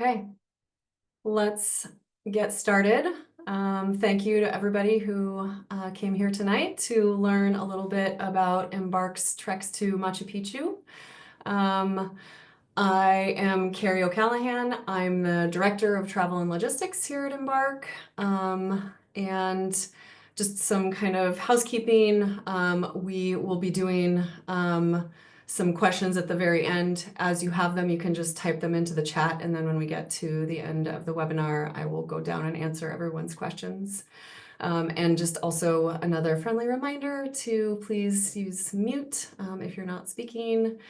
Okay, let's get started. Thank you to everybody who came here tonight to learn a little bit about Embark's treks to Machu Picchu. I am Carrie O'Callahan. I'm the Director of Travel and Logistics here at Embark. And just some kind of housekeeping. We will be doing some questions at the very end. As you have them, you can just type them into the chat, and then when we get to the end of the webinar, I will go down and answer everyone's questions. And just also another friendly reminder to please use mute if you're not speaking.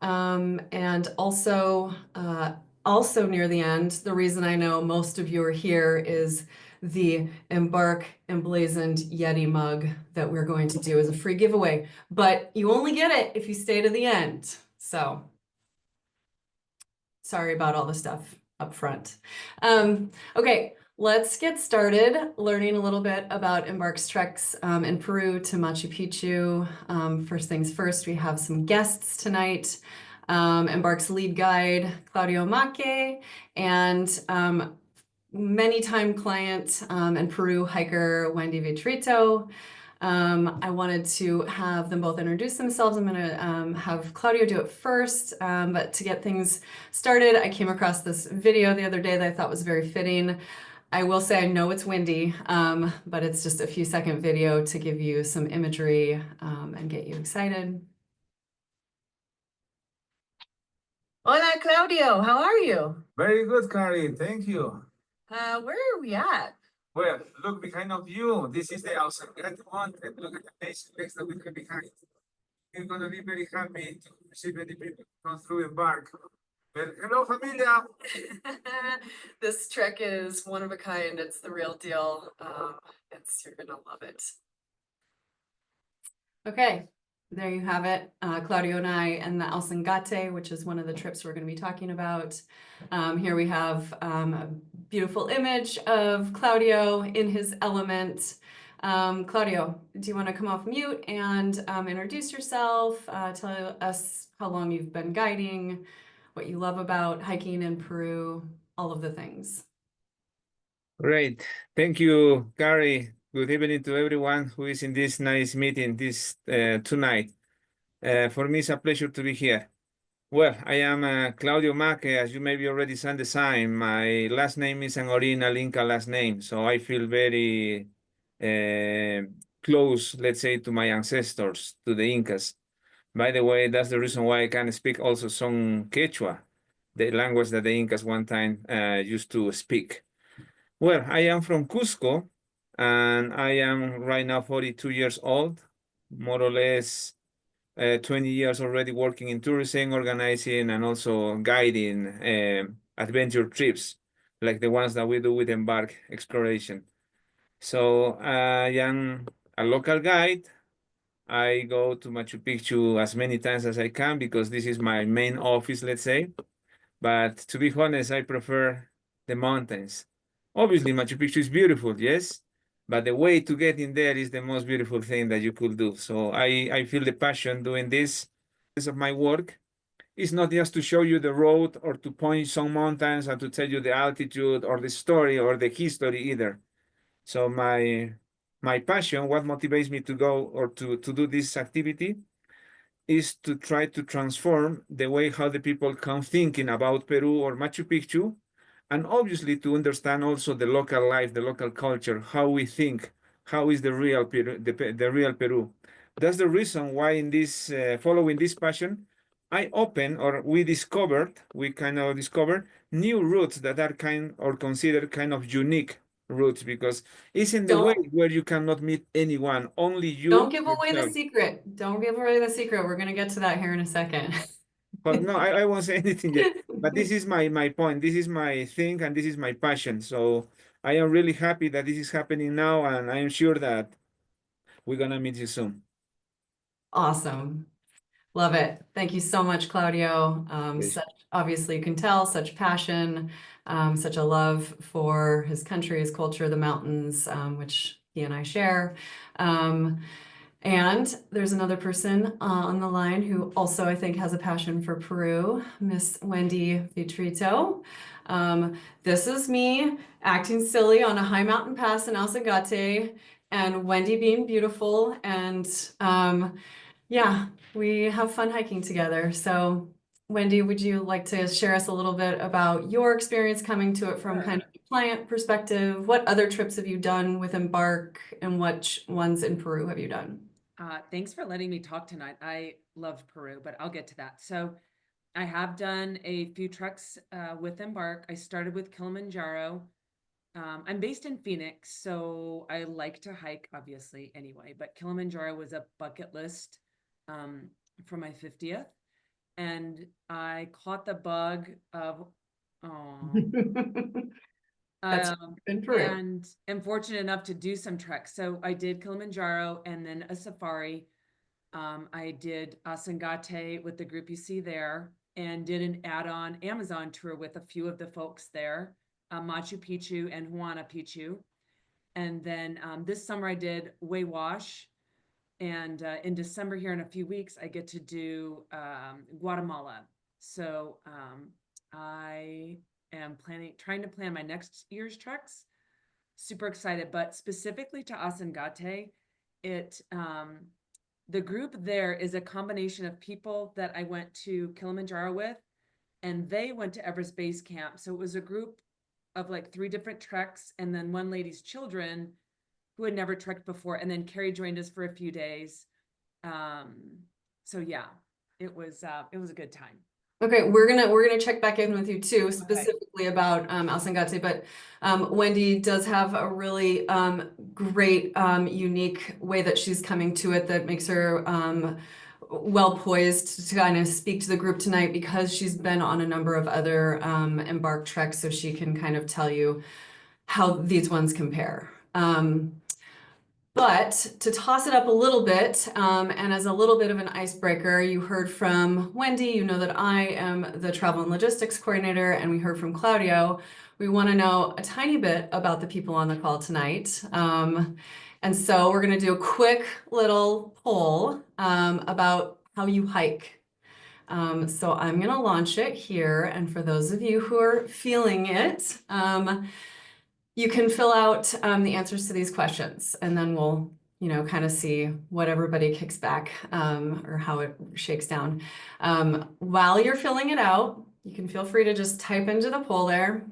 And also near the end, the reason I know most of you are here is the Embark emblazoned Yeti mug that we're going to do as a free giveaway, but you only get it if you stay to the end. So sorry about all the stuff up front. Okay, let's get started learning a little bit about Embark's treks in Peru to Machu Picchu. First things first, we have some guests tonight. Embark's lead guide, Claudio M, and many-time client and Peru hiker, Wendy Vitrito. I wanted to have them both introduce themselves. I'm going to have Claudio do it first, but to get things started, I came across this video the other day that I thought was very fitting. I will say I know it's windy, but it's just a few-second video to give you some imagery and get you excited. Hola, Claudio. How are you? Very good, Carrie. Thank you. Where are we at? Well, look behind of you. This is the Alsen Gate Circuit. Look at the nice place that we have behind. We're going to be very happy to receive any people who come through Embark. Well, hello, familia. This trek is one of a kind. It's the real deal. You're gonna love it. Okay, there you have it. Claudio and I and the Alsen Gate, which is one of the trips we're going to be talking about. Here we have a beautiful image of Claudio in his element. Claudio, do you want to come off mute and introduce yourself? Tell us how long you've been guiding, what you love about hiking in Peru, all of the things. Great. Thank you, Carrie. Good evening to everyone who is in this nice meeting tonight. For me, it's a pleasure to be here. Well, I am Claudio Mac, as you maybe already saw the sign. My last name is an original Inca last name, so I feel very close, let's say, to my ancestors, to the Incas. By the way, that's the reason why I can speak also some Quechua, the language that the Incas one time used to speak. Well, I am from Cusco, and I am right now 42 years old, more or less 20 years already working in tourism, organizing, and also guiding adventure trips, like the ones that we do with Embark Exploration. So I am a local guide. I go to Machu Picchu as many times as I can because this is my main office, let's say. But to be honest, I prefer the mountains. Obviously, Machu Picchu is beautiful, yes, but the way to get in there is the most beautiful thing that you could do. So I feel the passion doing this of my work. It's not just to show you the road or to point some mountains and to tell you the altitude or the story or the history either. So my passion, what motivates me to go or to do this activity is to try to transform the way how the people come thinking about Peru or Machu Picchu, and obviously to understand also the local life, the local culture, how we think, how is the real Peru, the real Peru. That's the reason why in this, following this passion, we kind of discovered new routes that are considered kind of unique routes, because it's in the way where you cannot meet anyone, only you. Don't give away the secret. Don't give away the secret. We're going to get to that here in a second. But no, I won't say anything yet. But this is my point. This is my thing, and this is my passion. So I am really happy that this is happening now, and I am sure that we're gonna meet you soon. Awesome. Love it. Thank you so much, Claudio. Obviously you can tell such passion, such a love for his country, his culture, the mountains, which he and I share. And there's another person on the line who also, I think, has a passion for Peru, Miss Wendy Vitrito. This is me acting silly on a high mountain pass in Alsen Gate, and Wendy being beautiful, and yeah, we have fun hiking together. So Wendy, would you like to share us a little bit about your experience coming to it from kind of a client perspective? What other trips have you done with Embark, and what ones in Peru have you done? Thanks for letting me talk tonight. I loved Peru, but I'll get to that. So I have done a few treks with Embark. I started with Kilimanjaro. I'm based in Phoenix, so I like to hike, obviously, anyway, but Kilimanjaro was a bucket list for my 50th. And I caught the bug of, That's in Peru. and am fortunate enough to do some treks. So I did Kilimanjaro and then a safari. I did Asangate with the group you see there, and did an add-on Amazon tour with a few of the folks there, Machu Picchu and Huayna Picchu. And then this summer I did Huayhuash, and in December here in a few weeks, I get to do Guatemala. So I am trying to plan my next year's treks. Super excited, but specifically to Asangate, the group there is a combination of people that I went to Kilimanjaro with, and they went to Everest Base Camp. So it was a group of like 3 different treks, and then one lady's children who had never trekked before, and then Carrie joined us for a few days. So yeah, it was a good time. Okay, we're gonna check back in with you too, specifically about Alsen Gate, but Wendy does have a really great unique way that she's coming to it that makes her well poised to kind of speak to the group tonight, because she's been on a number of other Embark treks, so she can kind of tell you how these ones compare. But to toss it up a little bit, and as a little bit of an icebreaker, you heard from Wendy, you know that I am the travel and logistics coordinator, and we heard from Claudio. We want to know a tiny bit about the people on the call tonight. And so we're going to do a quick little poll about how you hike. So I'm going to launch it here, and for those of you who are feeling it, you can fill out the answers to these questions, and then we'll, kind of see what everybody kicks back or how it shakes down. While you're filling it out, you can feel free to just type into the poll there.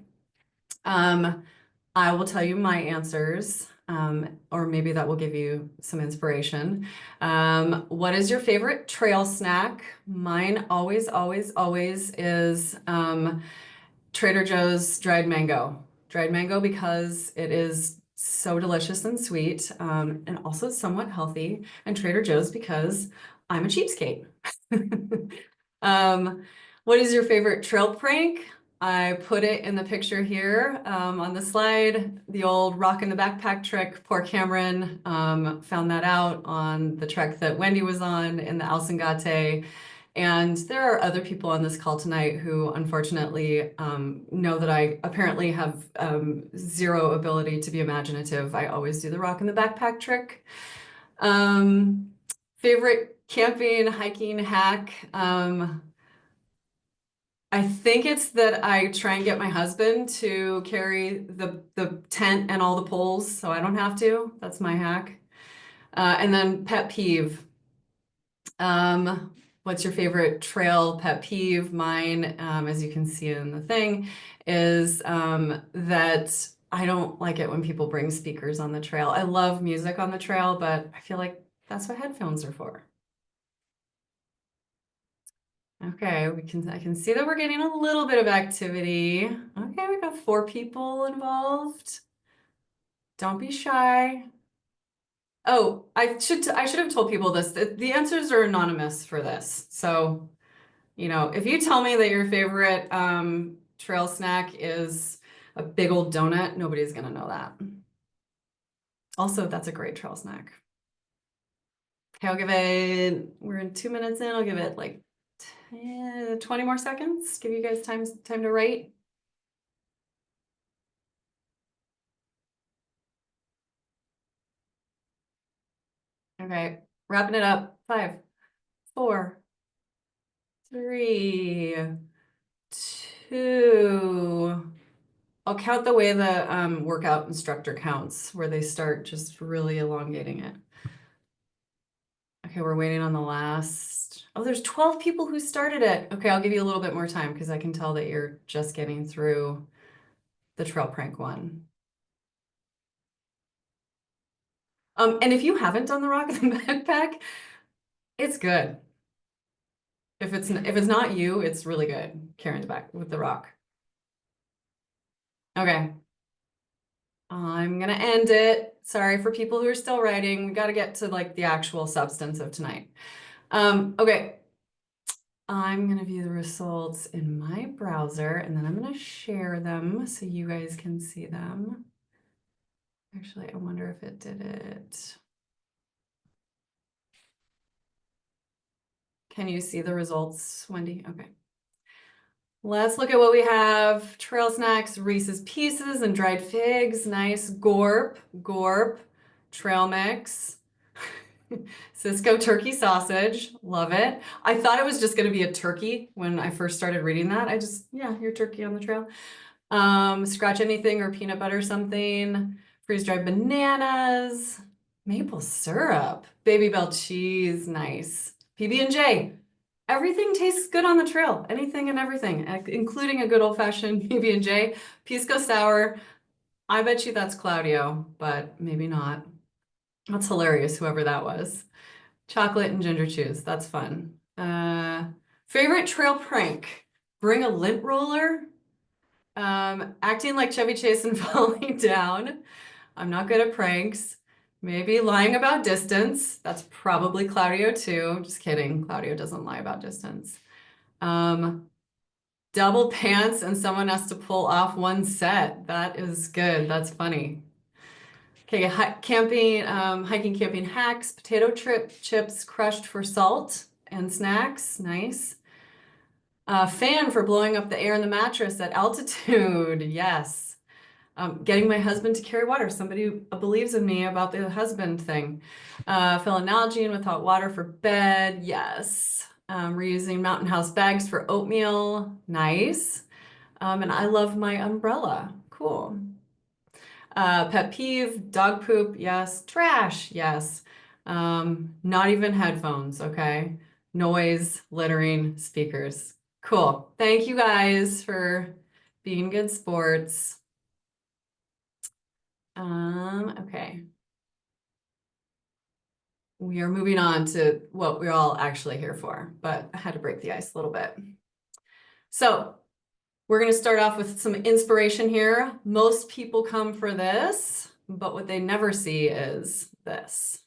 I will tell you my answers, or maybe that will give you some inspiration. What is your favorite trail snack? Mine always, always, always is Trader Joe's dried mango. Dried mango because it is so delicious and sweet, and also somewhat healthy. And Trader Joe's because I'm a cheapskate. What is your favorite trail prank? I put it in the picture here on the slide, the old rock in the backpack trick. Poor Cameron found that out on the trek that Wendy was on in the Alsen Gate. And there are other people on this call tonight who unfortunately know that I apparently have zero ability to be imaginative. I always do the rock in the backpack trick. Favorite camping, hiking hack. I think it's that I try and get my husband to carry the tent and all the poles so I don't have to. That's my hack. And then pet peeve. What's your favorite trail pet peeve? Mine, as you can see in the thing, is that I don't like it when people bring speakers on the trail. I love music on the trail, but I feel like that's what headphones are for. Okay, I can see that we're getting a little bit of activity. Okay, we got 4 people involved. Don't be shy. Oh, I should have told people this. The answers are anonymous for this. So, if you tell me that your favorite trail snack is a big old donut, nobody's gonna know that. Also, that's a great trail snack. Okay, we're in 2 minutes in, I'll give it like 20 more seconds. Give you guys time to write. Okay, wrapping it up. 5, 4, 3, 2. 2. I'll count the way the workout instructor counts, where they start just really elongating it. Okay, we're waiting on the last. Oh, there's 12 people who started it. Okay, I'll give you a little bit more time because I can tell that you're just getting through the trail prank one. And if you haven't done the rock in the backpack, it's good. If it's not you, it's really good. Karen's back with the rock. Okay. I'm gonna end it. Sorry for people who are still writing. We got to get to like the actual substance of tonight. Okay. I'm gonna view the results in my browser and then I'm gonna share them so you guys can see them. Actually, I wonder if it did it. Can you see the results, Wendy? Okay. Let's look at what we have. Trail snacks, Reese's Pieces and dried figs. Nice. Gorp, trail mix. Cisco turkey sausage. Love it. I thought it was just going to be a turkey when I first started reading that. Yeah, your turkey on the trail. Scratch anything or peanut butter something. Freeze-dried bananas. Maple syrup. Baby Bell cheese. Nice. PB&J. Everything tastes good on the trail. Anything and everything, including a good old-fashioned PB&J. Pisco sour. I bet you that's Claudio, but maybe not. That's hilarious, whoever that was. Chocolate and ginger chews. That's fun. Favorite trail prank. Bring a lint roller. Acting like Chevy Chase and falling down. I'm not good at pranks. Maybe lying about distance. That's probably Claudio too. Just kidding. Claudio doesn't lie about distance. Double pants and someone has to pull off one set. That is good. That's funny. Okay, hiking, camping hacks, potato chips crushed for salt and snacks. Nice. Fan for blowing up the air in the mattress at altitude. Yes. Getting my husband to carry water. Somebody believes in me about the husband thing. Fill an Nalgene with hot water for bed. Yes. Reusing Mountain House bags for oatmeal. Nice. And I love my umbrella. Cool. Pet peeve, dog poop. Yes. Trash. Yes. Not even headphones. Okay. Noise, littering, speakers. Cool. Thank you guys for being good sports. Okay. We are moving on to what we're all actually here for, but I had to break the ice a little bit. So we're going to start off with some inspiration here. Most people come for this, but what they never see is this.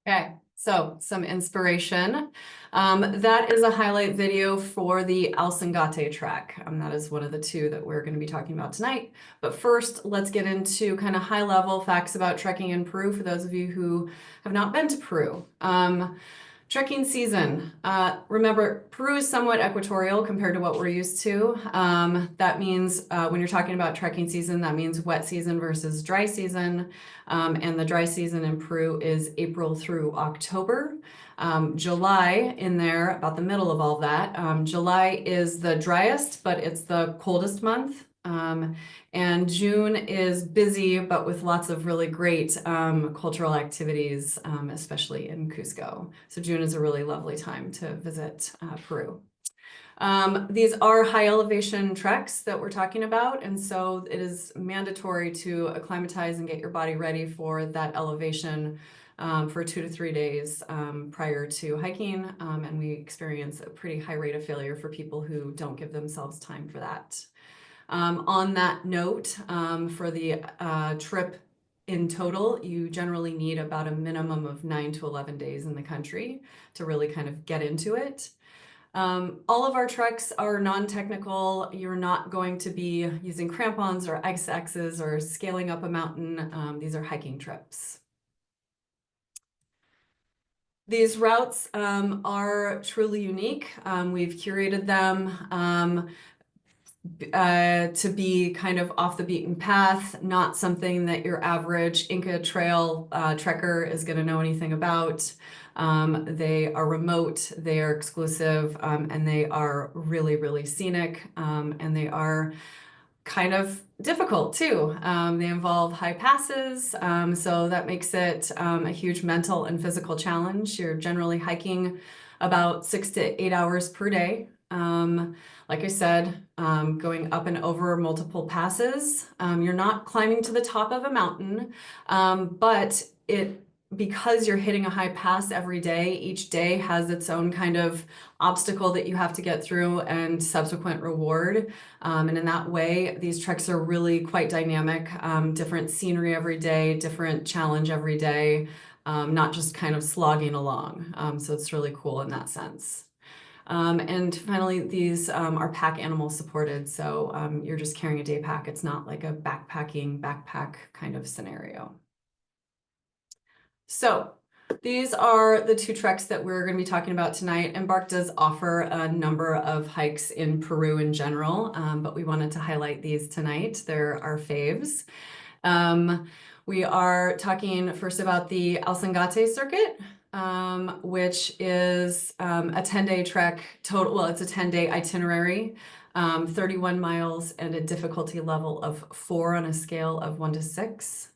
Okay, so some inspiration. That is a highlight video for the Alsen Gate trek. That is one of the 2 that we're going to be talking about tonight. But first, let's get into kind of high-level facts about trekking in Peru for those of you who have not been to Peru. Trekking season. Remember, Peru is somewhat equatorial compared to what we're used to. That means when you're talking about trekking season, that means wet season versus dry season. And the dry season in Peru is April through October. July in there, about the middle of all that. July is the driest, but it's the coldest month. And June is busy, but with lots of really great cultural activities, especially in Cusco. So June is a really lovely time to visit Peru. These are high elevation treks that we're talking about, and so it is mandatory to acclimatize and get your body ready for that elevation for 2 to 3 days prior to hiking, and we experience a pretty high rate of failure for people who don't give themselves time for that. On that note, for the trip in total, you generally need about a minimum of 9 to 11 days in the country to really kind of get into it. All of our treks are non-technical. You're not going to be using crampons or ice axes or scaling up a mountain. These are hiking trips. These routes are truly unique. We've curated them to be kind of off the beaten path, not something that your average Inca Trail trekker is going to know anything about. They are remote, they are exclusive, and they are really, really scenic, and they are kind of difficult too. They involve high passes, so that makes it a huge mental and physical challenge. You're generally hiking about 6 to 8 hours per day. Like I said, going up and over multiple passes. You're not climbing to the top of a mountain, but because you're hitting a high pass every day, each day has its own kind of obstacle that you have to get through and subsequent reward. And in that way, these treks are really quite dynamic, different scenery every day, different challenge every day, not just kind of slogging along. So it's really cool in that sense. And finally, these are pack animal supported. So you're just carrying a day pack. It's not like a backpack kind of scenario. So these are the 2 treks that we're going to be talking about tonight. Embark does offer a number of hikes in Peru in general, but we wanted to highlight these tonight. They're our faves. We are talking first about the Alsen Gate Circuit, which is a 10-day trek total. Well, it's a 10-day itinerary, 31 miles and a difficulty level of 4 on a scale of 1 to 6.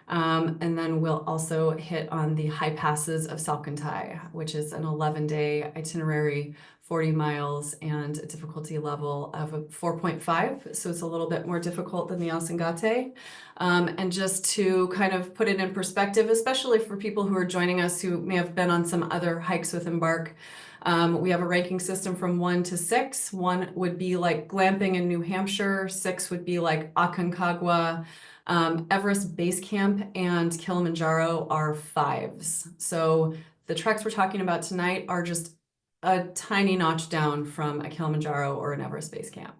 And then we'll also hit on the High Passes of Santai, which is an 11-day itinerary, 40 miles and a difficulty level of a 4.5. So it's a little bit more difficult than the Alsen Gate. And just to kind of put it in perspective, especially for people who are joining us who may have been on some other hikes with Embark, we have a ranking system from 1 to 6. 1 would be like glamping in New Hampshire. 6 would be like Aconcagua. Everest Base Camp and Kilimanjaro are 5s. So the treks we're talking about tonight are just a tiny notch down from a Kilimanjaro or an Everest Base Camp.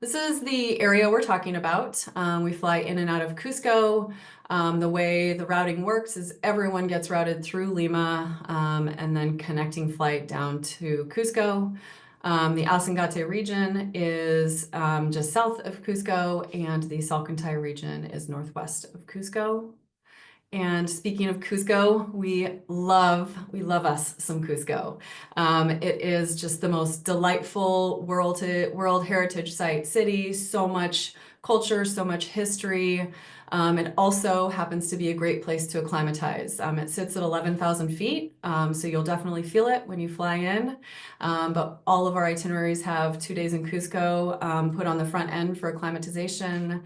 This is the area we're talking about. We fly in and out of Cusco. The way the routing works is everyone gets routed through Lima and then connecting flight down to Cusco. The Alsen Gate region is just south of Cusco, and the Salcantay region is northwest of Cusco. And speaking of Cusco, we love us some Cusco. It is just the most delightful World Heritage Site city, so much culture, so much history. It also happens to be a great place to acclimatize. It sits at 11,000 feet, so you'll definitely feel it when you fly in. But all of our itineraries have 2 days in Cusco put on the front end for acclimatization,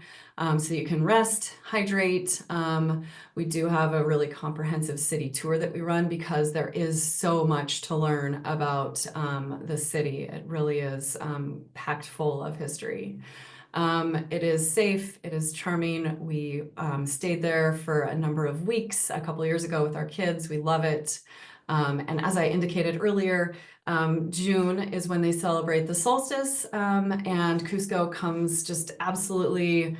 so you can rest, hydrate. We do have a really comprehensive city tour that we run because there is so much to learn about the city. It really is packed full of history. It is safe, it is charming. We stayed there for a number of weeks a couple of years ago with our kids. We love it. And as I indicated earlier, June is when they celebrate the solstice, and Cusco comes just absolutely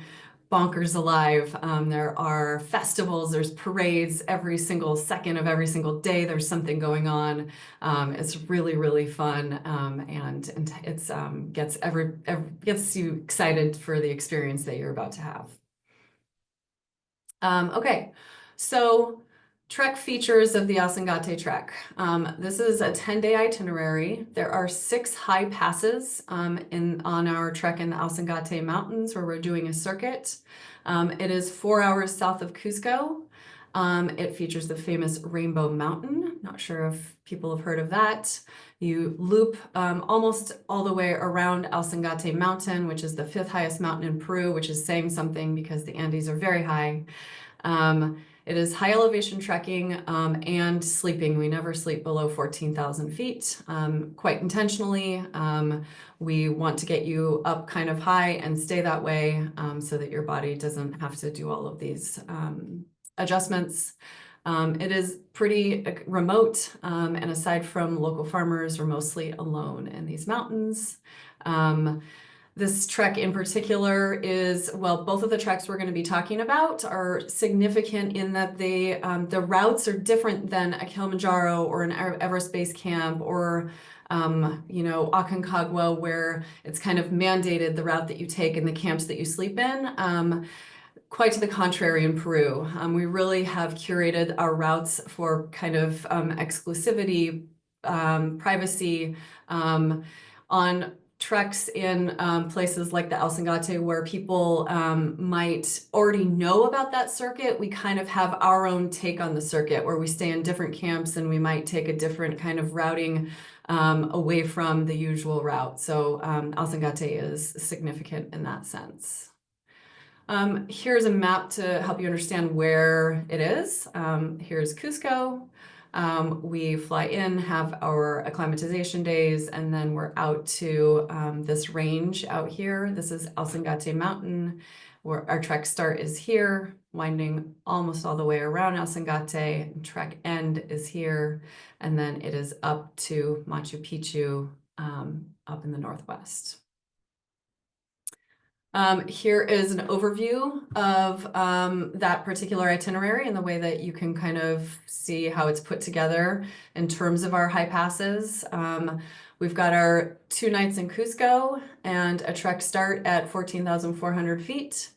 bonkers alive. There are festivals, there's parades every single second of every single day. There's something going on. It's really, really fun, and it's gets you excited for the experience that you're about to have. Okay, so trek features of the Alsen Gate trek. This is a 10-day itinerary. There are 6 high passes on our trek in the Alsen Gate Mountains where we're doing a circuit. It is 4 hours south of Cusco. It features the famous Rainbow Mountain. Not sure if people have heard of that. You loop almost all the way around Alsen Gate Mountain, which is the 5th highest mountain in Peru, which is saying something because the Andes are very high. It is high elevation trekking and sleeping. We never sleep below 14,000 feet, quite intentionally. We want to get you up kind of high and stay that way so that your body doesn't have to do all of these adjustments. It is pretty remote, and aside from local farmers, we're mostly alone in these mountains. This trek in particular is, well, both of the treks we're going to be talking about are significant in that they, the routes are different than a Kilimanjaro or an Everest Base Camp or, you know, Aconcagua, where it's kind of mandated the route that you take and the camps that you sleep in. Quite to the contrary in Peru. We really have curated our routes for kind of exclusivity, privacy, on treks in places like the Alsen Gate where people might already know about that circuit. We kind of have our own take on the circuit where we stay in different camps and we might take a different kind of routing away from the usual route. So Alsen Gate is significant in that sense. Here's a map to help you understand where it is. Here's Cusco. We fly in, have our acclimatization days, and then we're out to this range out here. This is Alsen Gate Mountain, where our trek start is here, winding almost all the way around Alsen Gate. Trek end is here, and then it is up to Machu Picchu up in the northwest. Here is an overview of that particular itinerary and the way that you can kind of see how it's put together in terms of our high passes. We've got our 2 nights in Cusco and a trek start at 14,400 feet.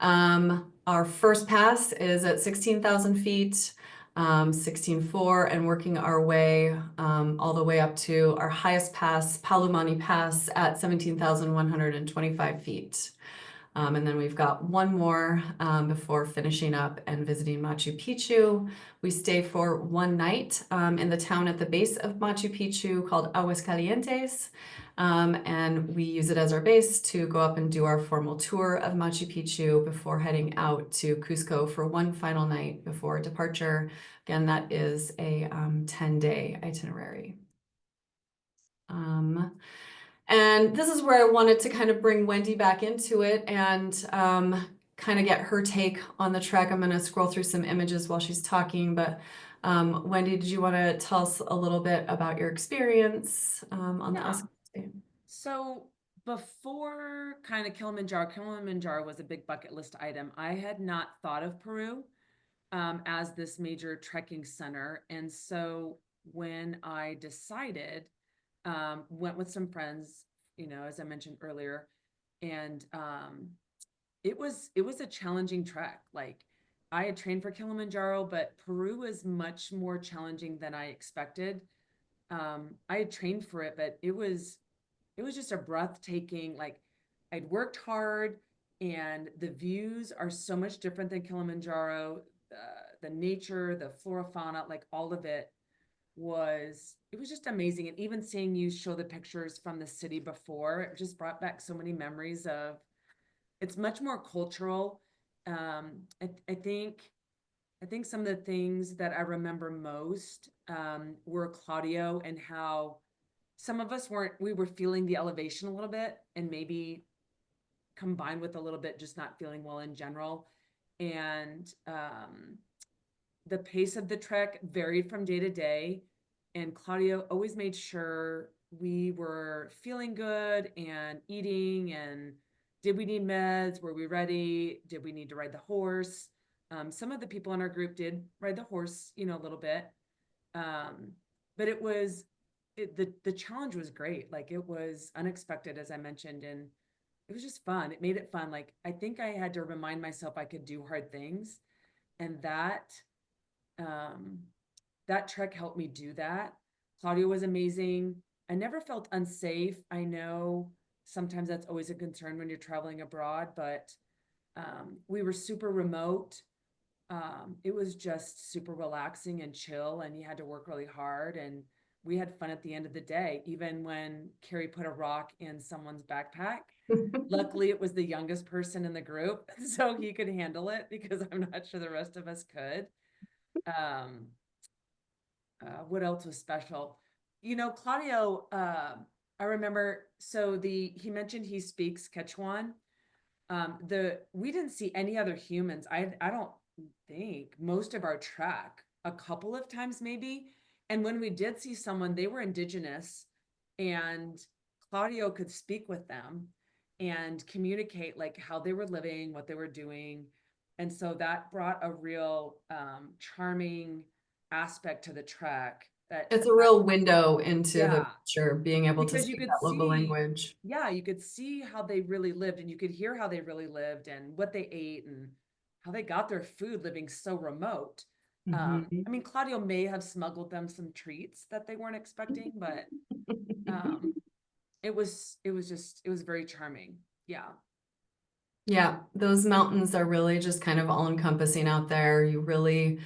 Our first pass is at 16,000 feet, 16.4, and working our way all the way up to our highest pass, Palomani Pass, at 17,125 feet. And then we've got one more before finishing up and visiting Machu Picchu. We stay for 1 night in the town at the base of Machu Picchu called Aguascalientes. And we use it as our base to go up and do our formal tour of Machu Picchu before heading out to Cusco for 1 final night before departure. Again, that is a 10-day itinerary. And this is where I wanted to kind of bring Wendy back into it and kind of get her take on the trek. I'm going to scroll through some images while she's talking, but Wendy, did you want to tell us a little bit about your experience on the Alsen Gate? So before kind of Kilimanjaro was a big bucket list item. I had not thought of Peru as this major trekking center. And so when I decided, went with some friends, you know, as I mentioned earlier, and it was a challenging trek. Like, I had trained for Kilimanjaro, but Peru was much more challenging than I expected. I had trained for it, but it was just a breathtaking, like, I'd worked hard and the views are so much different than Kilimanjaro. The nature, the flora, fauna, like all of it was just amazing. And even seeing you show the pictures from the city before, it just brought back so many memories of, it's much more cultural. I think some of the things that I remember most were Claudio and how some of us we were feeling the elevation a little bit, and maybe combined with a little bit just not feeling well in general. And the pace of the trek varied from day to day, and Claudio always made sure we were feeling good and eating. And did we need meds? Were we ready? Did we need to ride the horse? Some of the people in our group did ride the horse, you know, a little bit. But the challenge was great. Like, it was unexpected, as I mentioned, and it was just fun. It made it fun. Like, I think I had to remind myself I could do hard things, and that trek helped me do that. Claudio was amazing. I never felt unsafe. I know sometimes that's always a concern when you're traveling abroad, but we were super remote. It was just super relaxing and chill, and you had to work really hard, and we had fun at the end of the day. Even when Carrie put a rock in someone's backpack, Luckily, it was the youngest person in the group, so he could handle it because I'm not sure the rest of us could. Um, what else was special? You know, Claudio, I remember, so he mentioned he speaks Quechuan. We didn't see any other humans. I don't think most of our trek, a couple of times maybe. And when we did see someone, they were indigenous, and Claudio could speak with them and communicate like how they were living, what they were doing. And so that brought a real charming aspect to the trek that It's a real window into the yeah, culture, being able to because you speak could that local see, language. yeah, you could see how they really lived, and you could hear how they really lived and what they ate and how they got their food living so remote. Mhm. I mean, Claudio may have smuggled them some treats that they weren't expecting, but it was very charming. Yeah. Yeah, those mountains are really just kind of all encompassing out there. You really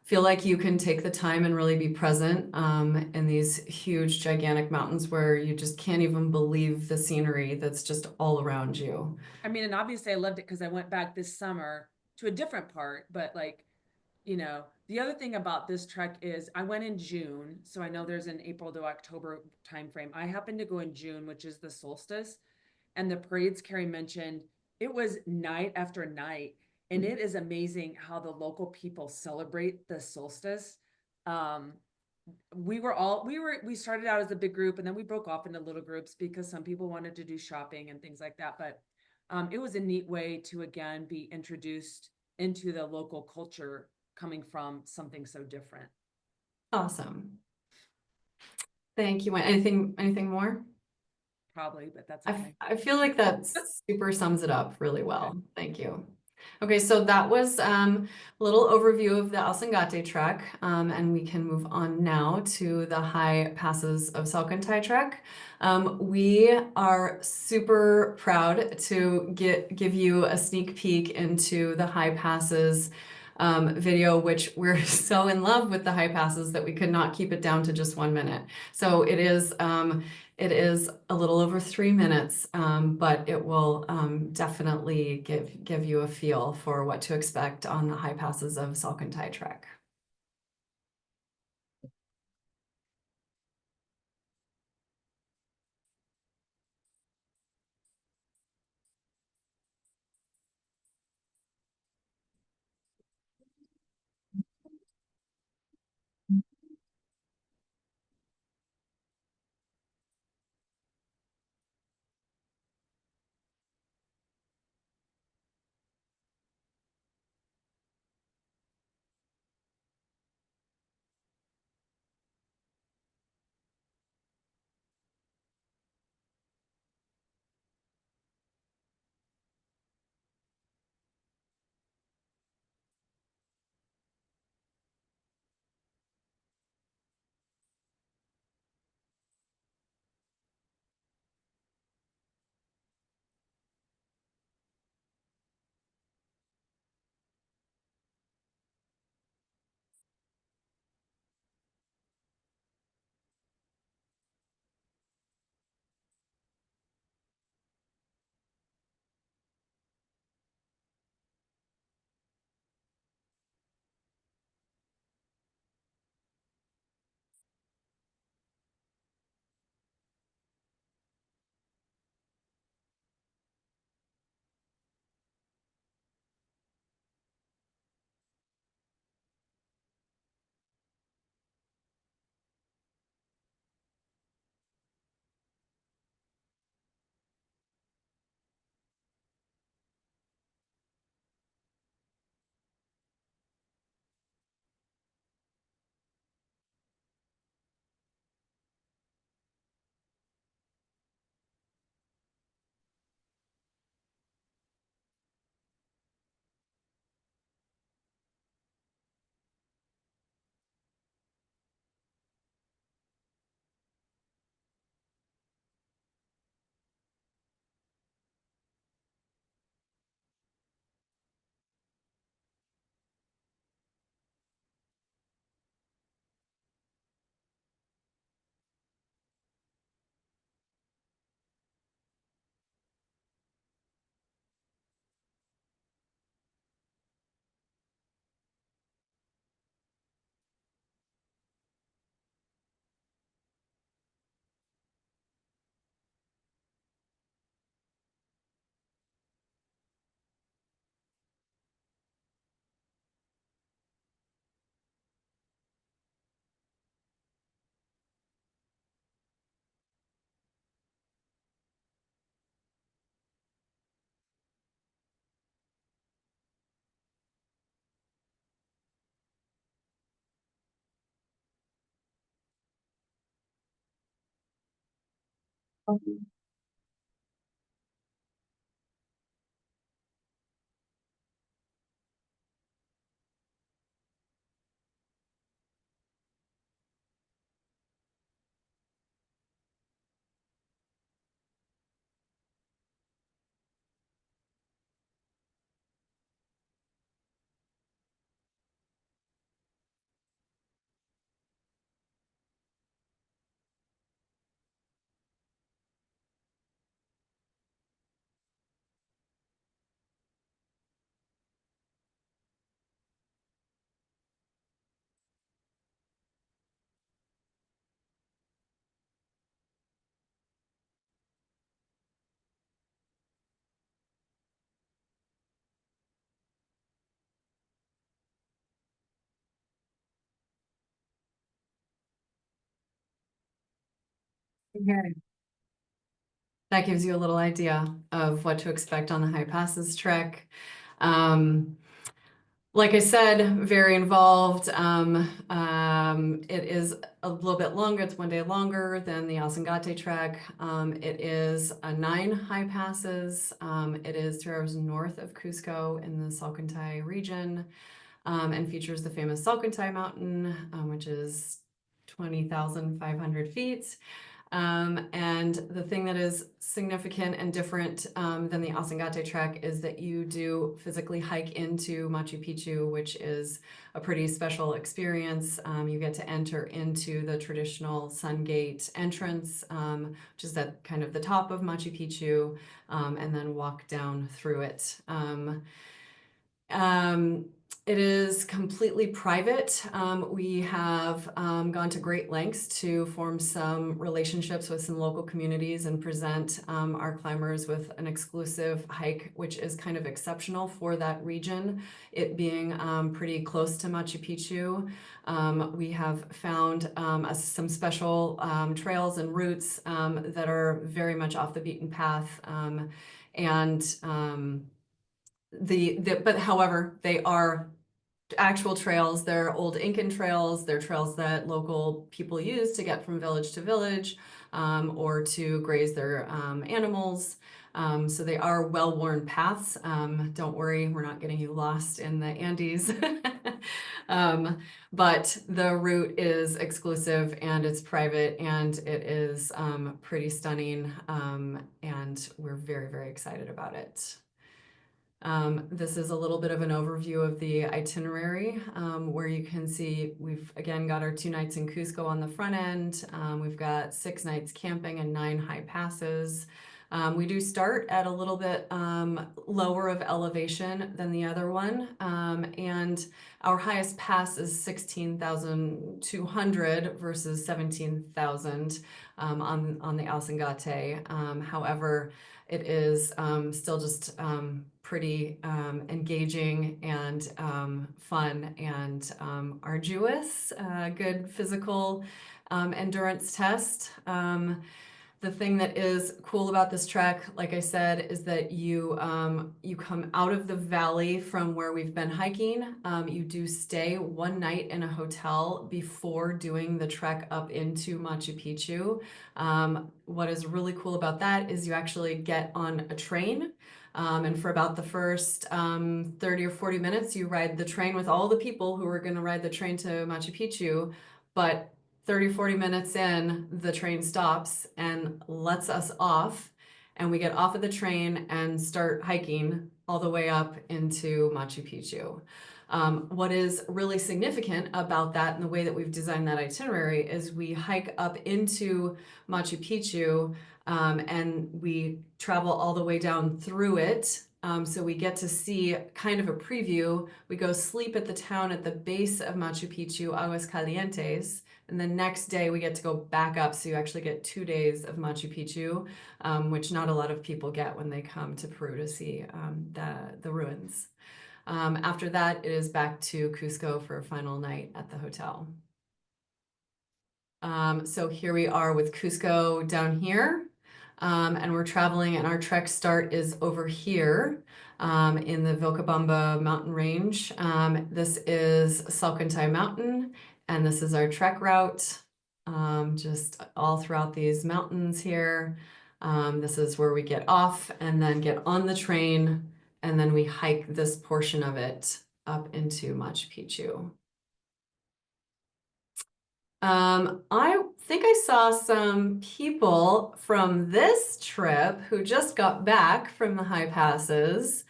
feel like you can take the time and really be present in these huge, gigantic mountains where you just can't even believe the scenery that's just all around you. I mean, and obviously I loved it because I went back this summer to a different part, but like, you know, the other thing about this trek is I went in June, so I know there's an April to October timeframe. I happened to go in June, which is the solstice, and the parades Carrie mentioned, it was night after night, and it is amazing how the local people celebrate the solstice. Um, we started out as a big group, and then we broke off into little groups because some people wanted to do shopping and things like that. But it was a neat way to again be introduced into the local culture coming from something so different. Awesome. Thank you. Anything more? Probably, but that's I, okay. I feel like that super sums it up really well. Thank you. Okay, so that was a little overview of the Alsen Gate trek, and we can move on now to the High Passes of Santai trek. We are super proud to give you a sneak peek into the High Passes video, which we're so in love with the High Passes that we could not keep it down to just 1 minute. So it is a little over 3 minutes, but it will definitely give you a feel for what to expect on the High Passes of Salcantay trek. Okay. That gives you a little idea of what to expect on the High Passes trek. Like I said, very involved. It is a little bit longer. It's 1 day longer than the Alsen Gate trek. It is 9 high passes. It is 3 hours north of Cusco in the Salcantay region, and features the famous Salcantay Mountain, which is 20,500 feet. And the thing that is significant and different than the Alsen Gate trek is that you do physically hike into Machu Picchu, which is a pretty special experience. You get to enter into the traditional Sun Gate entrance, which is at kind of the top of Machu Picchu, and then walk down through it. It is completely private. We have gone to great lengths to form some relationships with some local communities and present our climbers with an exclusive hike, which is kind of exceptional for that region, it being pretty close to Machu Picchu. We have found some special trails and routes that are very much off the beaten path, but however, they are actual trails. They're old Incan trails. They're trails that local people use to get from village to village, or to graze their animals. So they are well-worn paths. Don't worry, we're not getting you lost in the Andes. But the route is exclusive and it's private and it is pretty stunning, and we're very, very excited about it. This is a little bit of an overview of the itinerary, where you can see we've again got our 2 nights in Cusco on the front end. We've got 6 nights camping and 9 high passes. We do start at a little bit lower of elevation than the other one, and our highest pass is 16,200 versus 17,000 on the Alsen Gate. However, it is still just pretty engaging and fun and arduous, good physical endurance test. The thing that is cool about this trek, like I said, is that you come out of the valley from where we've been hiking. You do stay 1 night in a hotel before doing the trek up into Machu Picchu. What is really cool about that is you actually get on a train. And for about the first 30 or 40 minutes, you ride the train with all the people who are going to ride the train to Machu Picchu. But 30, 40 minutes in, the train stops and lets us off, and we get off of the train and start hiking all the way up into Machu Picchu. What is really significant about that and the way that we've designed that itinerary is we hike up into Machu Picchu, and we travel all the way down through it. So we get to see kind of a preview. We go sleep at the town at the base of Machu Picchu, Aguas Calientes, and the next day we get to go back up. So you actually get 2 days of Machu Picchu, which not a lot of people get when they come to Peru to see the ruins. After that, it is back to Cusco for a final night at the hotel. So here we are with Cusco down here, and we're traveling, and our trek start is over here in the Vilcabamba mountain range. This is Salcantay Mountain, and this is our trek route, just all throughout these mountains here. This is where we get off and then get on the train, and then we hike this portion of it up into Machu Picchu. I think I saw some people from this trip who just got back from the High Passes.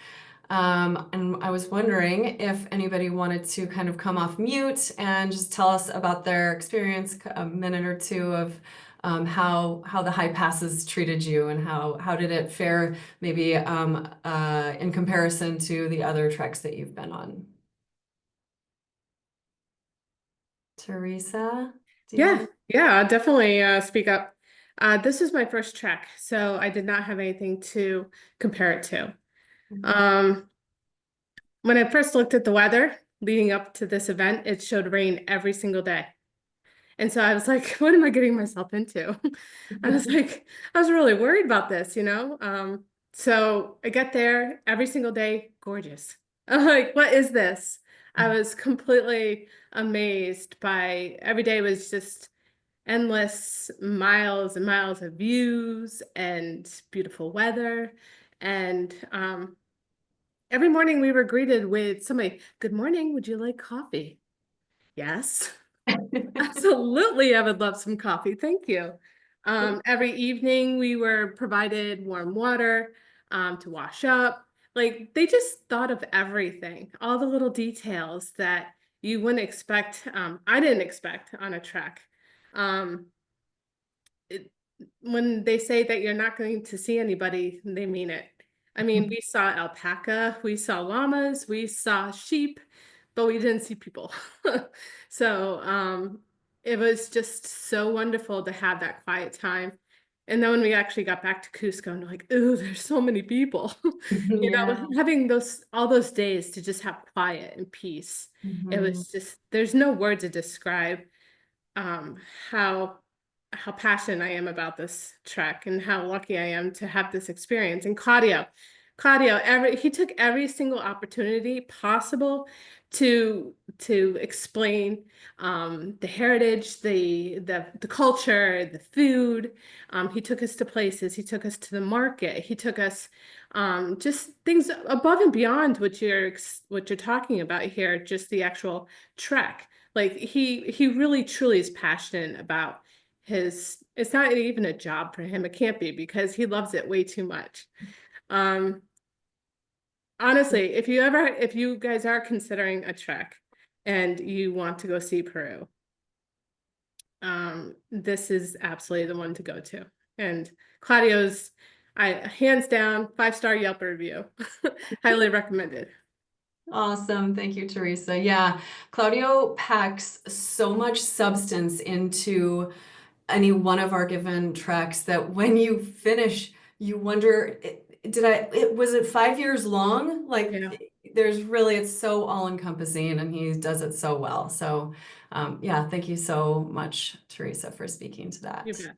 And I was wondering if anybody wanted to kind of come off mute and just tell us about their experience, a minute or two of how the High Passes treated you, and how did it fare maybe in comparison to the other treks that you've been on. Teresa? Do you Yeah, want- yeah, I'll definitely speak up. This is my first trek, so I did not have anything to compare it to. Um, when I first looked at the weather leading up to this event, it showed rain every single day. And so I was like, what am I getting myself into? I was like, I was really worried about this, you know? So I get there every single day, gorgeous. I'm like, what is this? I was completely amazed by every day was just endless miles and miles of views and beautiful weather. And every morning we were greeted with somebody, good morning, would you like coffee? Yes. Absolutely, I would love some coffee. Thank you. Every evening we were provided warm water to wash up. Like they just thought of everything, all the little details that you wouldn't expect. I didn't expect on a trek. Um, when they say that you're not going to see anybody, they mean it. I mean, we saw alpaca, we saw llamas, we saw sheep, but we didn't see people. So it was just so wonderful to have that quiet time. And then when we actually got back to Cusco, and we're like, ooh, there's so many people. You know, Yeah. having all those days to just have quiet and peace. It was just, there's no word to describe um how passionate I am about this trek and how lucky I am to have this experience. And Claudio, he took every single opportunity possible to explain the heritage, the culture, the food. He took us to places, he took us to the market, he took us just things above and beyond what you're talking about here, just the actual trek. Like he really truly is passionate about it's not even a job for him. It can't be because he loves it way too much. Honestly, if you guys are considering a trek and you want to go see Peru, this is absolutely the one to go to. And Claudio's, hands down, 5-star Yelp review. Highly recommended. Awesome. Thank you, Teresa. Yeah, Claudio packs so much substance into any one of our given treks that when you finish, you wonder, was it 5 years long? Like Yeah. it's so all encompassing, and he does it so well. So yeah, thank you so much, Teresa, for speaking to that. You bet.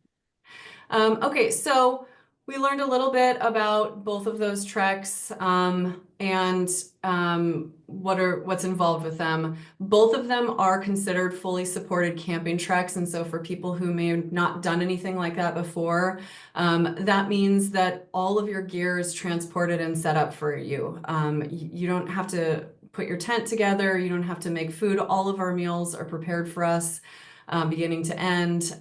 Okay, so we learned a little bit about both of those treks and what's involved with them. Both of them are considered fully supported camping treks, and so for people who may have not done anything like that before, that means that all of your gear is transported and set up for you. You don't have to put your tent together, you don't have to make food. All of our meals are prepared for us. Beginning to end.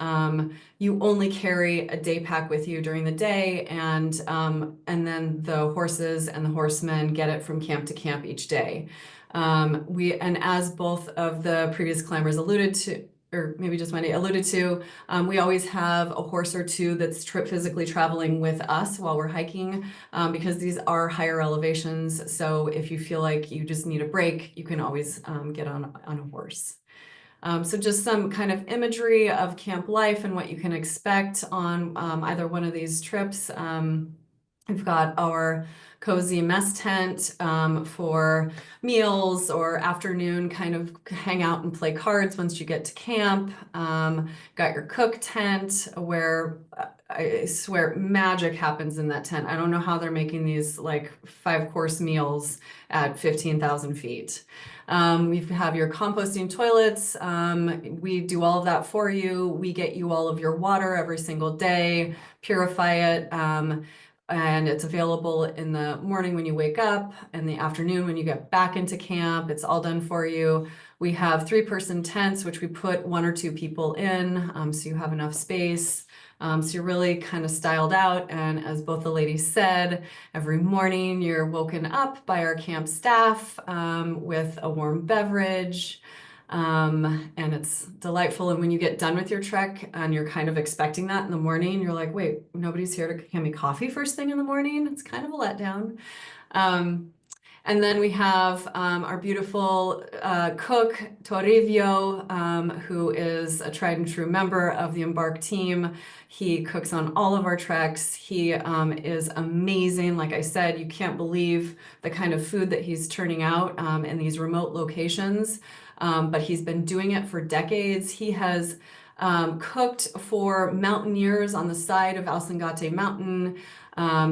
You only carry a day pack with you during the day, and then the horses and the horsemen get it from camp to camp each day. And as both of the previous climbers alluded to, or maybe just Wendy alluded to, we always have a horse or two that's physically traveling with us while we're hiking, because these are higher elevations. So if you feel like you just need a break, you can always get on a horse. So just some kind of imagery of camp life and what you can expect on either one of these trips. We've got our cozy mess tent for meals or afternoon kind of hang out and play cards once you get to camp. Got your cook tent where I swear magic happens in that tent. I don't know how they're making these like 5-course meals at 15,000 feet. You have your composting toilets. We do all of that for you. We get you all of your water every single day, purify it. And it's available in the morning when you wake up, and the afternoon when you get back into camp. It's all done for you. We have 3-person tents, which we put 1 or 2 people in, so you have enough space. So you're really kind of styled out. And as both the ladies said, every morning you're woken up by our camp staff with a warm beverage. And it's delightful. And when you get done with your trek and you're kind of expecting that in the morning, you're like, wait, nobody's here to hand me coffee first thing in the morning. It's kind of a letdown. And then we have our beautiful cook, Toribio, who is a tried and true member of the Embark team. He cooks on all of our treks. He is amazing. Like I said, you can't believe the kind of food that he's turning out in these remote locations. But he's been doing it for decades. He has cooked for mountaineers on the side of Alsen Gate Mountain.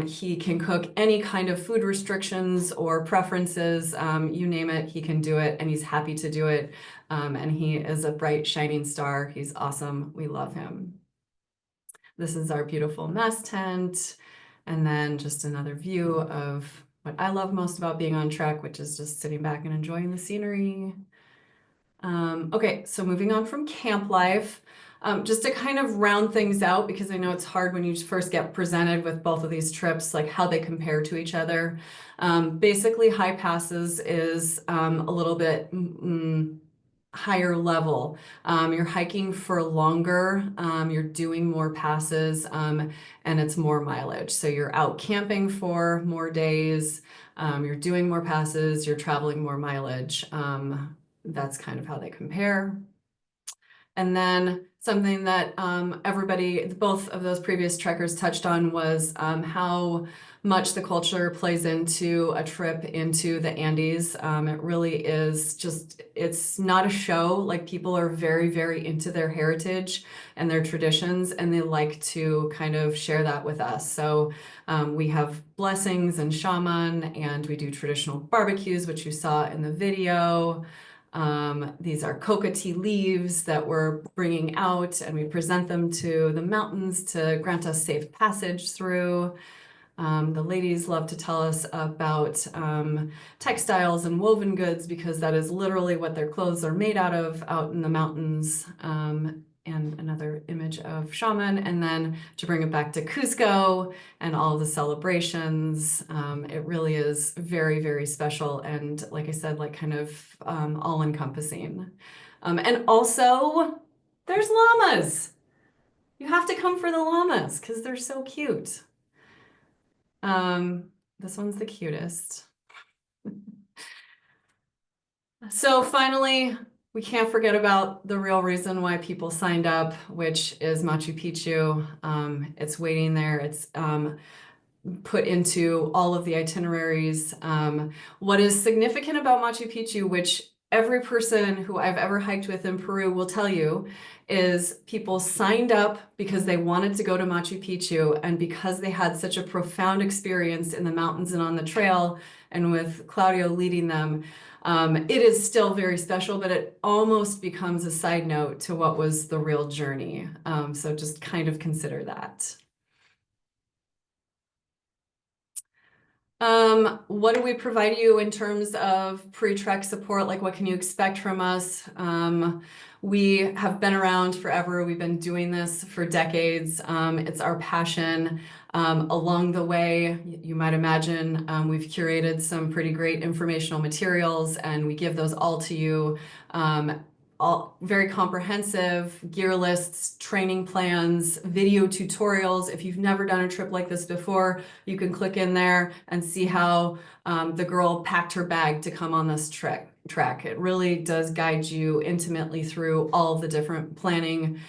He can cook any kind of food restrictions or preferences, you name it, he can do it, and he's happy to do it. And he is a bright, shining star. He's awesome. We love him. This is our beautiful mess tent. And then just another view of what I love most about being on trek, which is just sitting back and enjoying the scenery. Okay, so moving on from camp life, just to kind of round things out, because I know it's hard when you first get presented with both of these trips, like how they compare to each other. Basically, High Passes is a little bit higher level. You're hiking for longer, you're doing more passes, and it's more mileage. So you're out camping for more days, you're doing more passes, you're traveling more mileage. That's kind of how they compare. And then something that everybody, both of those previous trekkers touched on was how much the culture plays into a trip into the Andes. It really is just, it's not a show. Like, people are very, very into their heritage and their traditions, and they like to kind of share that with us. So we have blessings and shaman, and we do traditional barbecues, which you saw in the video. These are coca tea leaves that we're bringing out, and we present them to the mountains to grant us safe passage through. The ladies love to tell us about textiles and woven goods, because that is literally what their clothes are made out of out in the mountains. And another image of shaman, and then to bring it back to Cusco and all the celebrations. It really is very, very special, and like I said, like kind of all-encompassing. And also, there's llamas. You have to come for the llamas because they're so cute. This one's the cutest. So finally, we can't forget about the real reason why people signed up, which is Machu Picchu. It's waiting there. It's put into all of the itineraries. What is significant about Machu Picchu, which every person who I've ever hiked with in Peru will tell you, is people signed up because they wanted to go to Machu Picchu, and because they had such a profound experience in the mountains and on the trail, and with Claudio leading them. It is still very special, but it almost becomes a side note to what was the real journey. So just kind of consider that. What do we provide you in terms of pre-trek support? Like, what can you expect from us? We have been around forever. We've been doing this for decades. It's our passion. Along the way, you might imagine, we've curated some pretty great informational materials, and we give those all to you. All very comprehensive gear lists, training plans, video tutorials. If you've never done a trip like this before, you can click in there and see how the girl packed her bag to come on this trek. It really does guide you intimately through all the different planning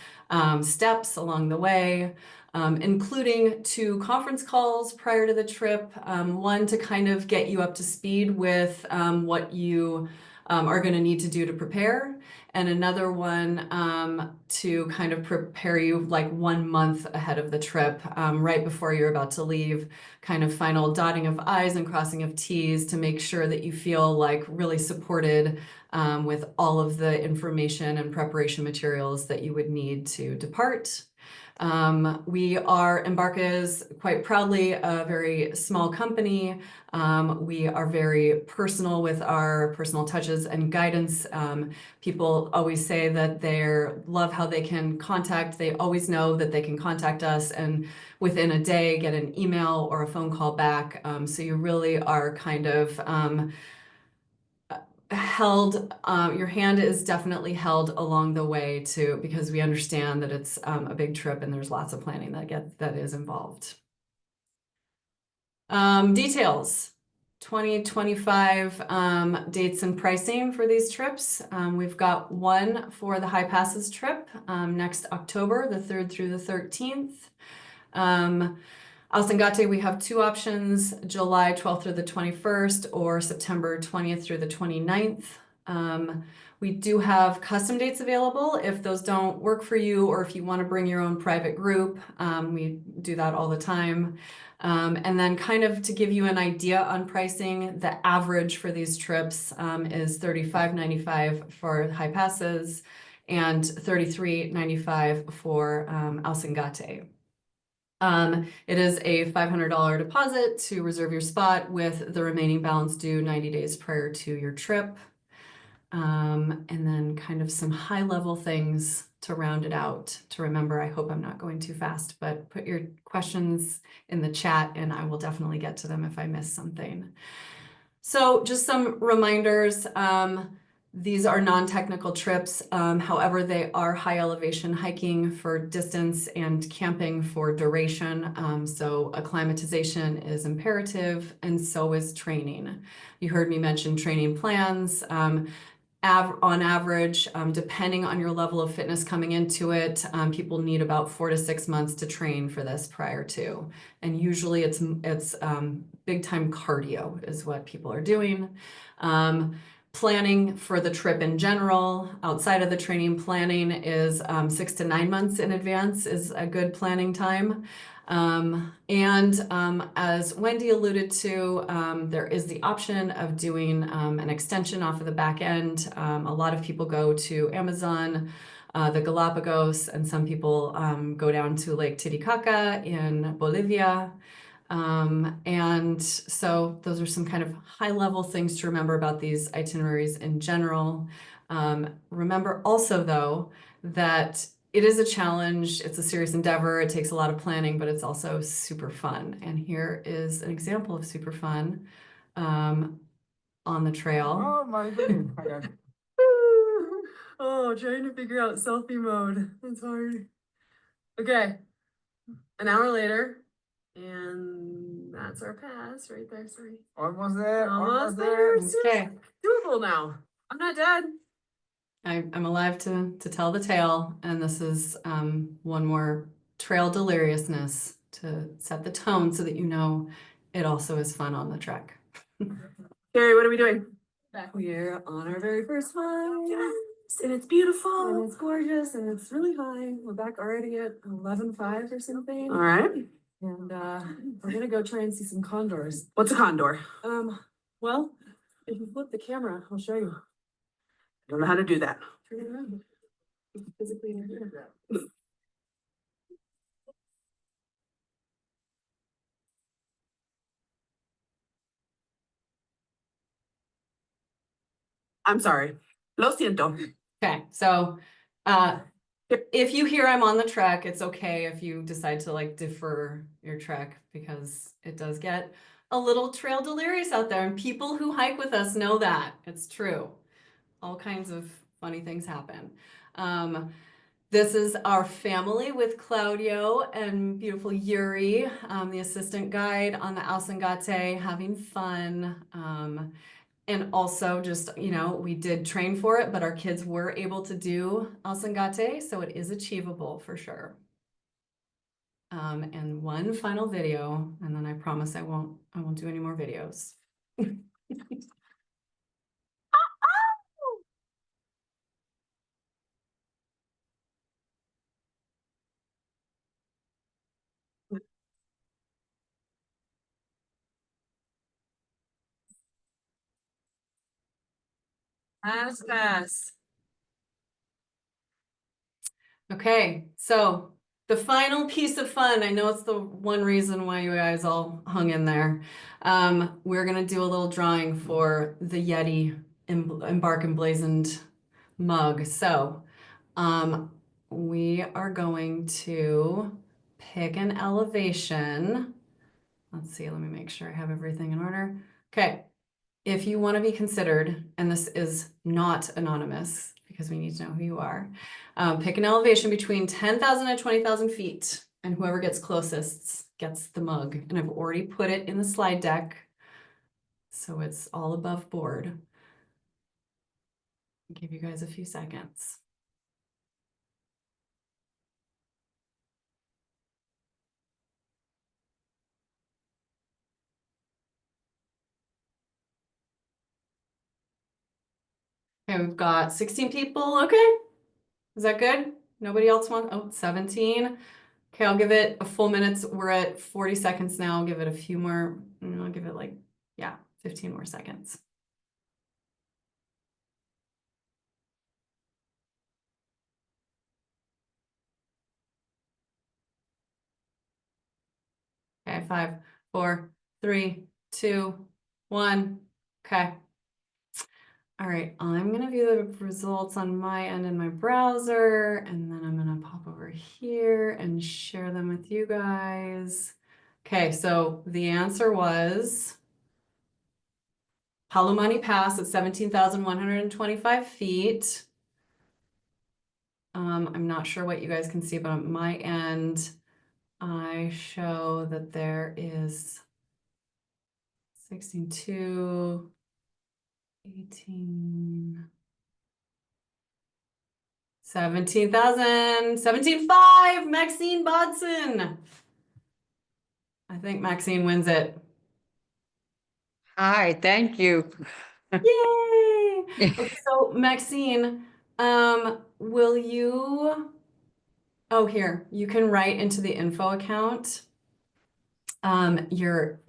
steps along the way, including 2 conference calls prior to the trip. One to kind of get you up to speed with what you are going to need to do to prepare, and another one to kind of prepare you like 1 month ahead of the trip, right before you're about to leave, kind of final dotting of I's and crossing of T's to make sure that you feel like really supported with all of the information and preparation materials that you would need to depart. Embark is quite proudly a very small company. We are very personal with our personal touches and guidance. People always say that they love how they can contact. They always know that they can contact us and within a day get an email or a phone call back. So you really are kind of held, your hand is definitely held along the way too, because we understand that it's a big trip and there's lots of planning that is involved. Details, 2025 dates and pricing for these trips. We've got one for the High Passes trip next October, the 3rd through the 13th. Alsen Gate, we have two options, July 12th through the 21st or September 20th through the 29th. We do have custom dates available if those don't work for you or if you want to bring your own private group. We do that all the time. And then kind of to give you an idea on pricing, the average for these trips is $35.95 for High Passes and $33.95 for Alsen Gate. It is a $500 deposit to reserve your spot with the remaining balance due 90 days prior to your trip. And then kind of some high level things to round it out to remember. I hope I'm not going too fast, but put your questions in the chat and I will definitely get to them if I miss something. So just some reminders. These are non-technical trips. However, they are high elevation hiking for distance and camping for duration. So acclimatization is imperative and so is training. You heard me mention training plans. On average, depending on your level of fitness coming into it, people need about 4 to 6 months to train for this prior to. And usually it's big time cardio is what people are doing. Planning for the trip in general, outside of the training, planning is 6 to 9 months in advance is a good planning time. As Wendy alluded to, there is the option of doing an extension off of the back end. A lot of people go to Amazon, the Galapagos, and some people go down to Lake Titicaca in Bolivia. And so those are some kind of high level things to remember about these itineraries in general. Remember also though, that it is a challenge, it's a serious endeavor, it takes a lot of planning, but it's also super fun. And here is an example of super fun on the trail. Oh my goodness. Oh, trying to figure out selfie mode. It's hard. Okay, an hour later, and that's our pass right there. Sorry. Almost there. Almost there. Okay. Doable now. I'm not dead. I'm alive to tell the tale, and this is one more trail deliriousness to set the tone so that you know it also is fun on the trek. Carrie, what are we doing? We're on our very first hike. Yes, and it's beautiful. And it's gorgeous and it's really high. We're back already at 11.5 or something. All right. And we're gonna go try and see some condors. What's a condor? Well, if you flip the camera, I'll show you. Don't know how to do that. Turn it around. Physically in here. I'm sorry. Lo siento. Okay, so if you hear I'm on the trek, it's okay if you decide to like defer your trek because it does get a little trail delirious out there, and people who hike with us know that. It's true. All kinds of funny things happen. This is our family with Claudio and beautiful Yuri, the assistant guide on the Alsen Gate, having fun. And also just, you know, we did train for it, but our kids were able to do Alsen Gate, so it is achievable for sure. And one final video, and then I promise I won't do any more videos. Gracias. Okay, so the final piece of fun, I know it's the one reason why you guys all hung in there. We're gonna do a little drawing for the Yeti Embark Emblazoned mug. So, we are going to pick an elevation. Let's see, let me make sure I have everything in order. Okay, if you want to be considered, and this is not anonymous because we need to know who you are, pick an elevation between 10,000 and 20,000 feet, and whoever gets closest gets the mug. And I've already put it in the slide deck, so it's all above board. I'll give you guys a few seconds. Okay, we've got 16 people. Okay, is that good? Nobody else wants? Oh, 17. Okay, I'll give it a full minute. We're at 40 seconds now. I'll give it a few more. I'll give it like, yeah, 15 more seconds. Okay, 5, 4, 3, 2, 1. Okay. All right, I'm gonna view the results on my end in my browser, and then I'm gonna pop over here and share them with you guys. Okay, so the answer was Palomani Pass at 17,125 feet. I'm not sure what you guys can see, but on my end, I show that there is 16.2, 18, 17,000, 17.5, Maxine Bodson. I think Maxine wins it. Hi, thank you. Yay! Okay, so Maxine, will you, oh, here, you can write into the info account your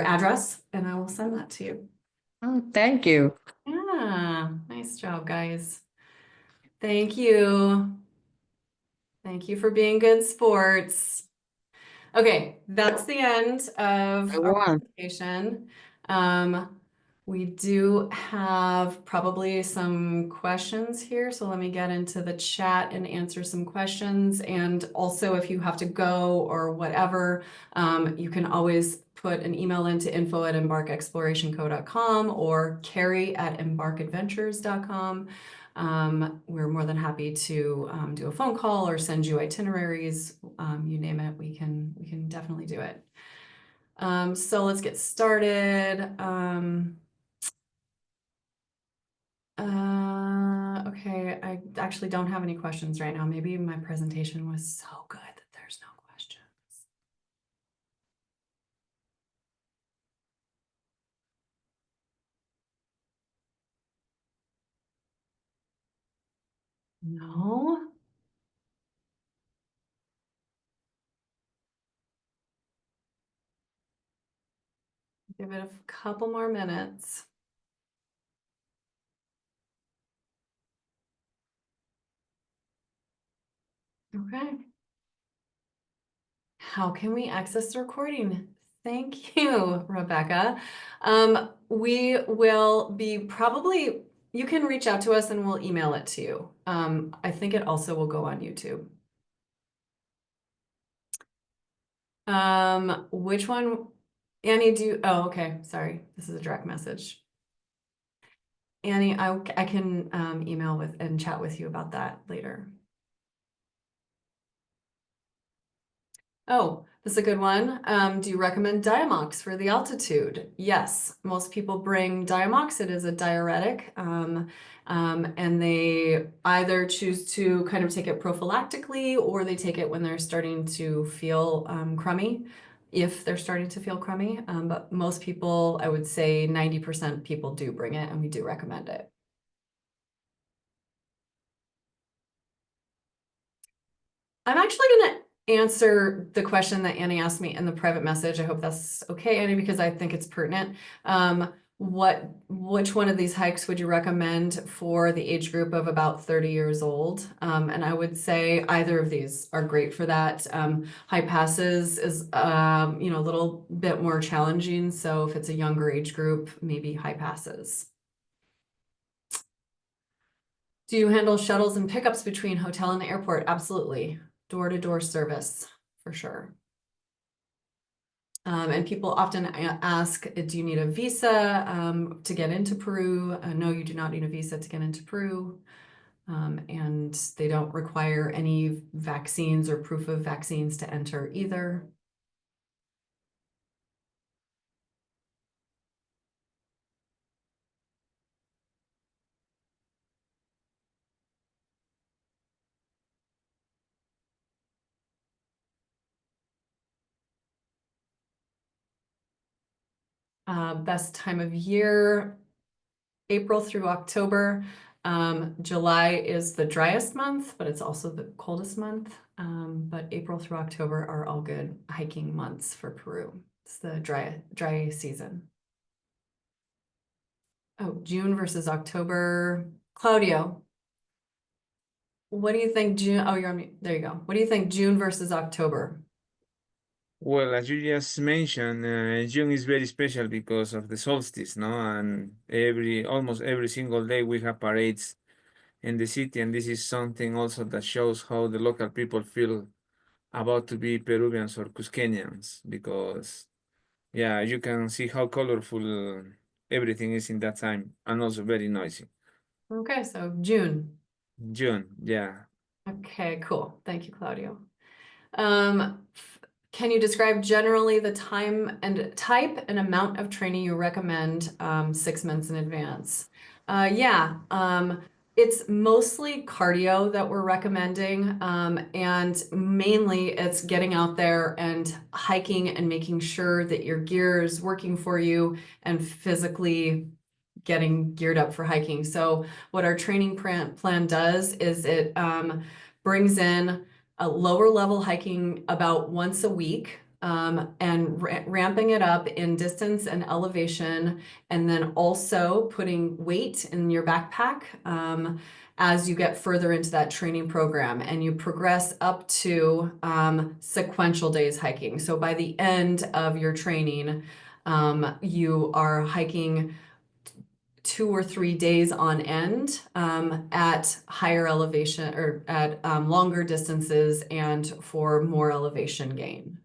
address, and I will send that to you. Oh, thank you. Yeah, nice job, guys. Thank you. Thank you for being good sports. Okay, that's the end of I our won. presentation. We do have probably some questions here, so let me get into the chat and answer some questions. And also, if you have to go or whatever, you can always put an email into info@embarkexplorationco.com or carrie@embarkadventures.com. We're more than happy to do a phone call or send you itineraries. You name it, we can definitely do it. So let's get started. Okay, I actually don't have any questions right now. Maybe my presentation was so good that there's no questions. No? Give it a couple more minutes. Okay. How can we access the recording? Thank you, Rebecca. We will be probably, you can reach out to us and we'll email it to you. I think it also will go on YouTube. Which one? Annie, oh, okay, sorry. This is a direct message. Annie, I can email with and chat with you about that later. Oh, this is a good one. Do you recommend Diamox for the altitude? Yes, most people bring Diamox. It is a diuretic, and they either choose to kind of take it prophylactically or they take it when they're starting to feel crummy, if they're starting to feel crummy. But most people, I would say 90% people do bring it, and we do recommend it. I'm actually going to answer the question that Annie asked me in the private message. I hope that's okay, Annie, because I think it's pertinent. which one of these hikes would you recommend for the age group of about 30 years old? And I would say either of these are great for that. High Passes is a little bit more challenging, so if it's a younger age group, maybe High Passes. Do you handle shuttles and pickups between hotel and the airport? Absolutely. Door-to-door service, for sure. And people often ask, do you need a visa to get into Peru? No, you do not need a visa to get into Peru. And they don't require any vaccines or proof of vaccines to enter either. Best time of year, April through October. July is the driest month, but it's also the coldest month. But April through October are all good hiking months for Peru. It's the dry season. Oh, June versus October. Claudio, what do you think June? Oh, you're on mute. There you go. What do you think June versus October? Well, as you just mentioned, June is very special because of the solstice, no? And almost every single day we have parades in the city, and this is something also that shows how the local people feel about to be Peruvians or Cusqueñans, because yeah, you can see how colorful everything is in that time, and also very noisy. Okay, so June. June, yeah. Okay, cool. Thank you, Claudio. Can you describe generally the time and type and amount of training you recommend 6 months in advance? Yeah, it's mostly cardio that we're recommending, and mainly it's getting out there and hiking and making sure that your gear is working for you and physically getting geared up for hiking. So what our training plan does is it brings in a lower level hiking about once a week, and ramping it up in distance and elevation, and then also putting weight in your backpack as you get further into that training program, and you progress up to sequential days hiking. So by the end of your training, you are hiking 2 or 3 days on end at higher elevation or at longer distances and for more elevation gain.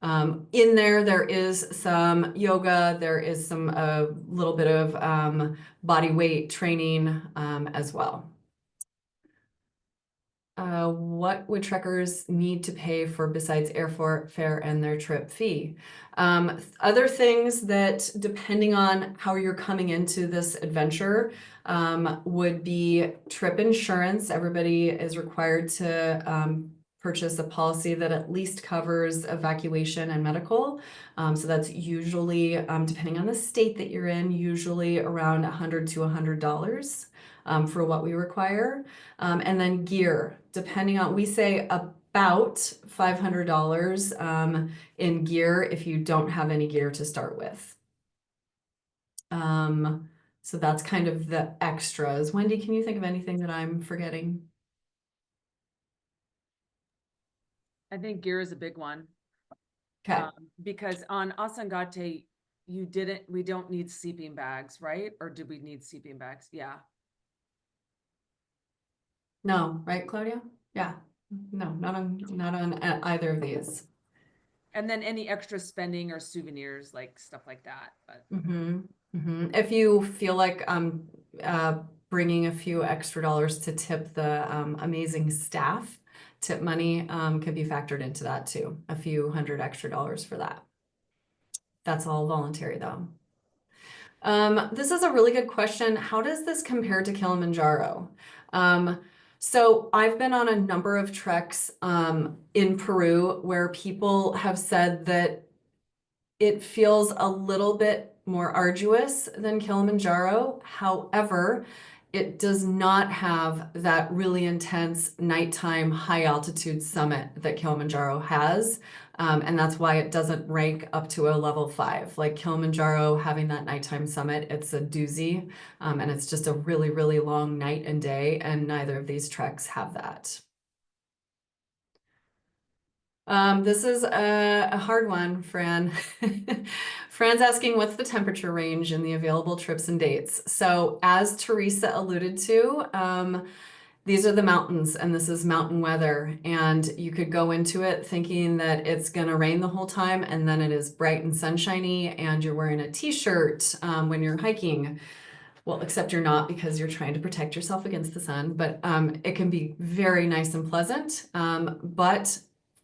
In there is some yoga, there is some little bit of body weight training as well. What would trekkers need to pay for besides airfare and their trip fee? Other things that, depending on how you're coming into this adventure, would be trip insurance. Everybody is required to purchase a policy that at least covers evacuation and medical. So that's usually, depending on the state that you're in, usually around $100 to $100 for what we require. And then gear, depending on, we say about $500 in gear if you don't have any gear to start with. So that's kind of the extras. Wendy, can you think of anything that I'm forgetting? I think gear is a big one. Okay. Because on Alsen Gate, we don't need sleeping bags, right? Or do we need sleeping bags? Yeah. No, right, Claudia? Yeah. No, not on either of these. And then any extra spending or souvenirs, like stuff like that. But If you feel like bringing a few extra dollars to tip the amazing staff, tip money can be factored into that too. A few $100 extra for that. That's all voluntary though. This is a really good question. How does this compare to Kilimanjaro? So I've been on a number of treks in Peru where people have said that it feels a little bit more arduous than Kilimanjaro. However, it does not have that really intense nighttime high altitude summit that Kilimanjaro has. And that's why it doesn't rank up to a level 5. Like Kilimanjaro having that nighttime summit, it's a doozy. And it's just a really, really long night and day, and neither of these treks have that. This is a hard one, Fran. Fran's asking, what's the temperature range in the available trips and dates? So as Teresa alluded to, these are the mountains and this is mountain weather. And you could go into it thinking that it's gonna rain the whole time, and then it is bright and sunshiny and you're wearing a t-shirt when you're hiking. Well, except you're not, because you're trying to protect yourself against the sun, but it can be very nice and pleasant. But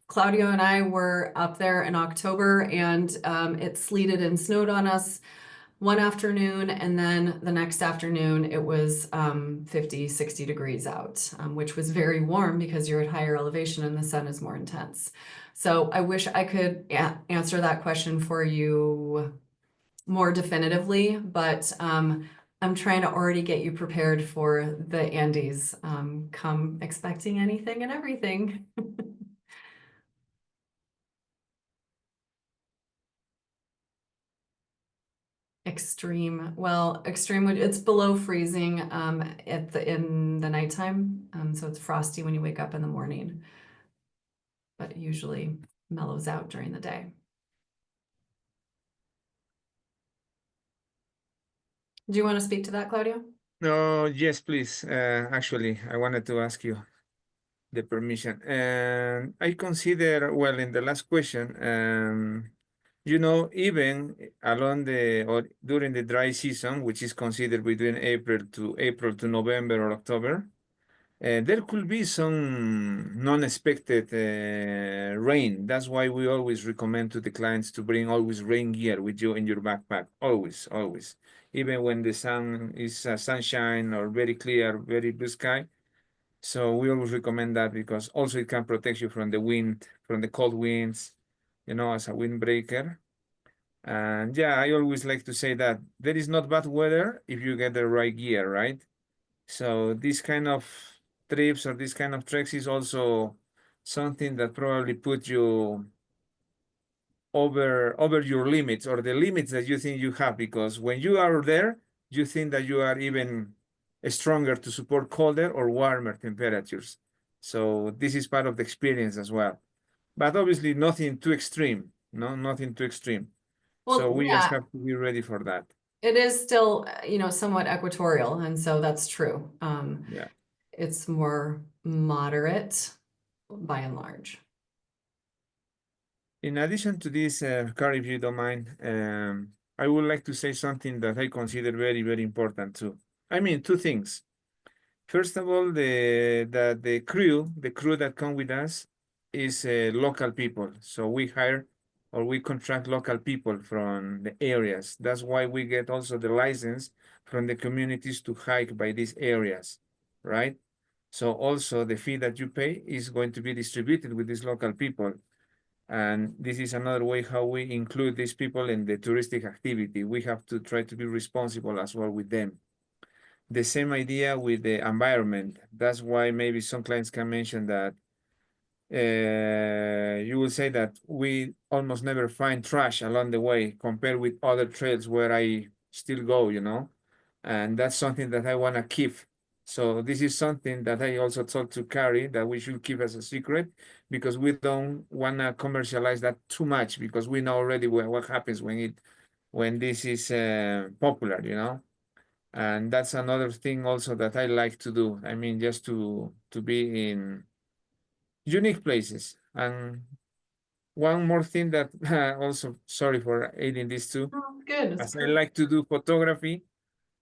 Claudio and I were up there in October, and it sleeted and snowed on us one afternoon, and then the next afternoon it was 50, 60 degrees out, which was very warm because you're at higher elevation and the sun is more intense. So I wish I could answer that question for you more definitively, but I'm trying to already get you prepared for the Andes. Come expecting anything and everything. Extreme. Well, extreme it's below freezing in the nighttime. So it's frosty when you wake up in the morning, but it usually mellows out during the day. Do you want to speak to that, Claudio? No, yes, please. Actually, I wanted to ask you the permission. And I consider, well, in the last question, even along or during the dry season, which is considered between April to November or October, there could be some non-expected rain. That's why we always recommend to the clients to bring always rain gear with you in your backpack. Always, always. Even when the sun is sunshine or very clear, very blue sky. So we always recommend that, because also it can protect you from the wind, from the cold winds, as a windbreaker. And yeah, I always like to say that there is not bad weather if you get the right gear, right? So this kind of trips or this kind of treks is also something that probably put you over your limits, or the limits that you think you have, because when you are there, you think that you are even stronger to support colder or warmer temperatures. So this is part of the experience as well. But obviously nothing too extreme, nothing too extreme. So Well, we yeah, just have to be ready for that. it is still, somewhat equatorial, and so that's true. Yeah. It's more moderate by and large. In addition to this, Carrie, if you don't mind, I would like to say something that I consider very, very important too. I mean, two things. First of all, the crew that come with us is local people. So we hire or we contract local people from the areas. That's why we get also the license from the communities to hike by these areas, right? So also the fee that you pay is going to be distributed with these local people. And this is another way how we include these people in the touristic activity. We have to try to be responsible as well with them. The same idea with the environment. That's why maybe some clients can mention that you will say that we almost never find trash along the way compared with other trails where I still go, and that's something that I want to keep. So this is something that I also told to Carrie that we should keep as a secret, because we don't want to commercialize that too much, because we know already what happens when this is popular. And that's another thing also that I like to do. I mean, just to be in unique places. And one more thing that also, sorry for adding this too, Oh, good. as I like to do photography,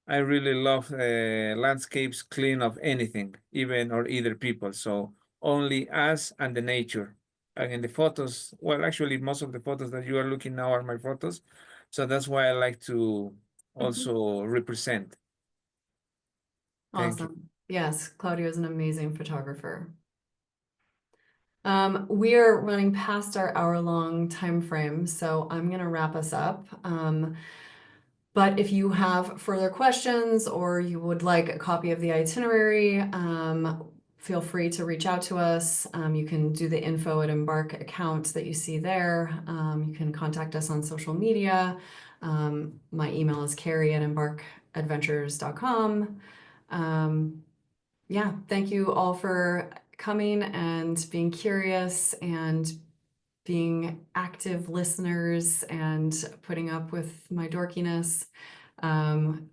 I really love landscapes clean of anything, even or either people. So only us and the nature. And in the photos, well, actually, most of the photos that you are looking now are my photos. So that's why I like to also represent. Thank you. Awesome. Yes, Claudio is an amazing photographer. We are running past our hour-long time frame, so I'm going to wrap us up. But if you have further questions or you would like a copy of the itinerary, feel free to reach out to us. You can do the info at Embark account that you see there. You can contact us on social media. My email is carrie@embarkadventures.com. Yeah, thank you all for coming and being curious and being active listeners and putting up with my dorkiness.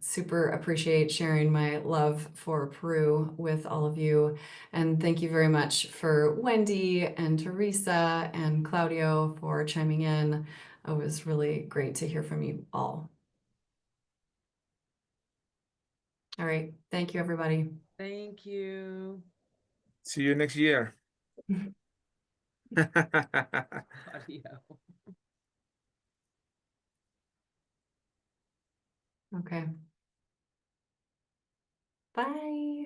Super appreciate sharing my love for Peru with all of you. And thank you very much for Wendy and Teresa and Claudio for chiming in. It was really great to hear from you all. All right. Thank you, everybody. Thank you, See you next year. Claudio. Okay. Bye.